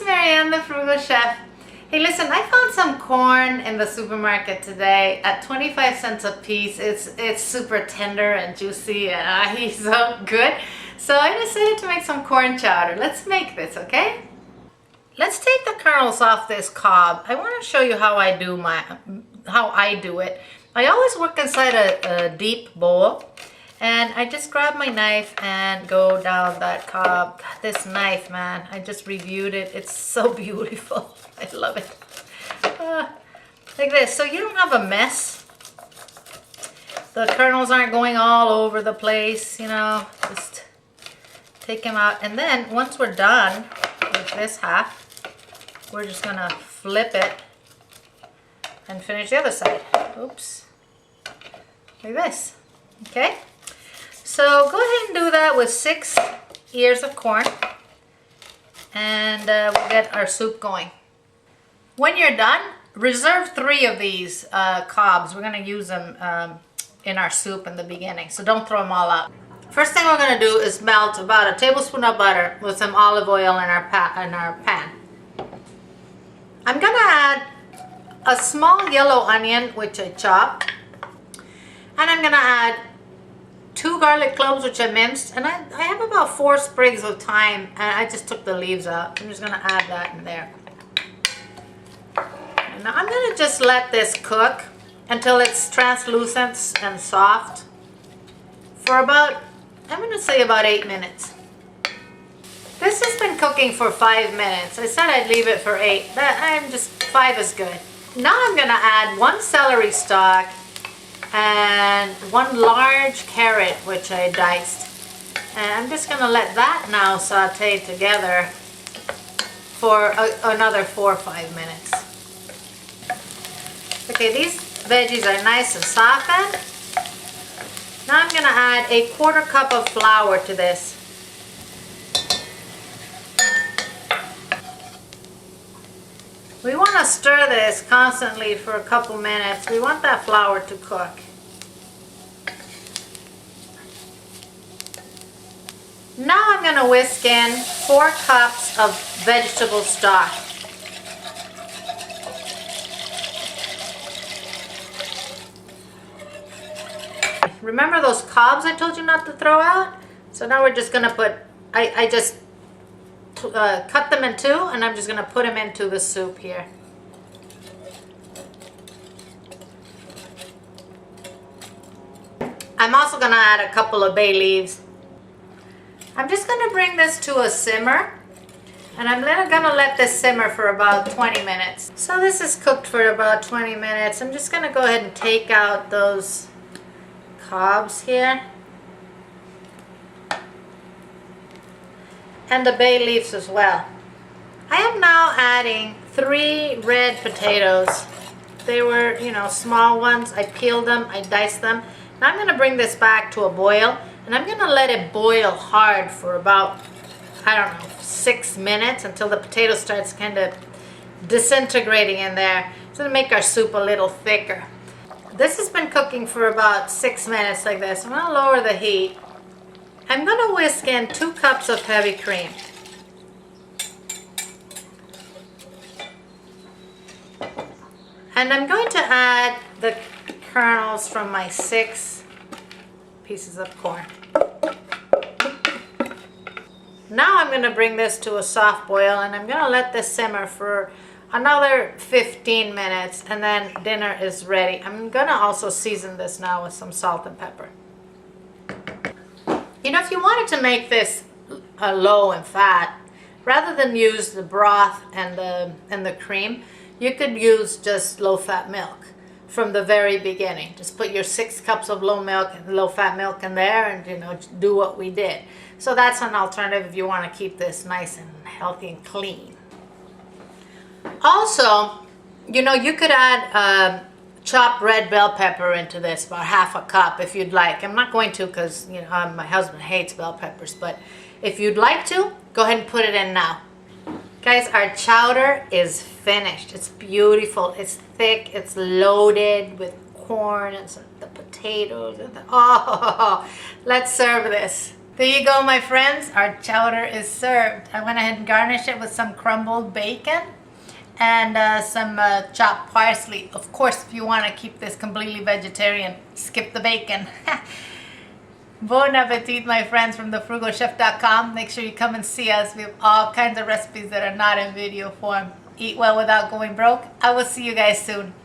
Marianne, the Frugal Chef. Hey, listen, I found some corn in the supermarket today at 25 cents a piece. It's super tender and juicy and so good. So I decided to make some corn chowder. Let's make this, okay? Let's take the kernels off this cob. I want to show you how I do it. I always work inside a deep bowl. And I just grab my knife and go down that cob. God, this knife, man, I just reviewed it. It's so beautiful. I love it. Like this, so you don't have a mess. The kernels aren't going all over the place, you know. Just take them out. And then once we're done with this half, we're just gonna flip it and finish the other side. Oops. Like this, okay? So go ahead and do that with 6 ears of corn, and we'll get our soup going. When you're done, reserve 3 of these cobs. We're going to use them in our soup in the beginning, so don't throw them all out. First thing we're going to do is melt about a tablespoon of butter with some olive oil in our pan. I'm going to add a small yellow onion, which I chopped, and I'm going to add 2 garlic cloves, which I minced, and I have about 4 sprigs of thyme, and I just took the leaves out. I'm just going to add that in there. And now I'm going to just let this cook until it's translucent and soft for about, I'm going to say about 8 minutes. This has been cooking for 5 minutes. I said I'd leave it for 8. 5 is good. Now I'm going to add 1 celery stalk and 1 large carrot, which I diced, and I'm just going to let that now saute together for another 4 or 5 minutes. Okay, these veggies are nice and softened. Now I'm going to add a 1/4 cup of flour to this. We want to stir this constantly for a couple minutes. We want that flour to cook. Now I'm going to whisk in 4 cups of vegetable stock. Remember those cobs I told you not to throw out? So now we're just going to put, I just cut them in 2, and I'm just going to put them into the soup here. I'm also going to add a couple of bay leaves. I'm just going to bring this to a simmer, and I'm going to let this simmer for about 20 minutes. So this is cooked for about 20 minutes. I'm just going to go ahead and take out those cobs here. And the bay leaves as well. I am now adding 3 red potatoes. They were, you know, small ones. I peeled them, I diced them. Now I'm going to bring this back to a boil, and I'm going to let it boil hard for about, I don't know, 6 minutes until the potato starts kind of disintegrating in there. It's going to make our soup a little thicker. This has been cooking for about 6 minutes like this. I'm going to lower the heat. I'm going to whisk in 2 cups of heavy cream. And I'm going to add the kernels from my 6 pieces of corn. Now I'm going to bring this to a soft boil, and I'm going to let this simmer for another 15 minutes, and then dinner is ready. I'm going to also season this now with some salt and pepper. You know, if you wanted to make this low in fat, rather than use the broth and the cream, you could use just low-fat milk from the very beginning. Just put your 6 cups of low-fat milk in there, and, you know, do what we did. So that's an alternative if you want to keep this nice and healthy and clean. Also, you know, you could add chopped red bell pepper into this, about 1/2 cup if you'd like. I'm not going to because, you know, my husband hates bell peppers, but if you'd like to, go ahead and put it in now. Guys, our chowder is finished. It's beautiful. It's thick. It's loaded with corn and the potatoes. And oh, let's serve this. There you go, my friends. Our chowder is served. I went ahead and garnished it with some crumbled bacon and some chopped parsley. Of course, if you want to keep this completely vegetarian, skip the bacon. Bon appetit, my friends, from thefrugalchef.com. Make sure you come and see us. We have all kinds of recipes that are not in video form. Eat well without going broke. I will see you guys soon.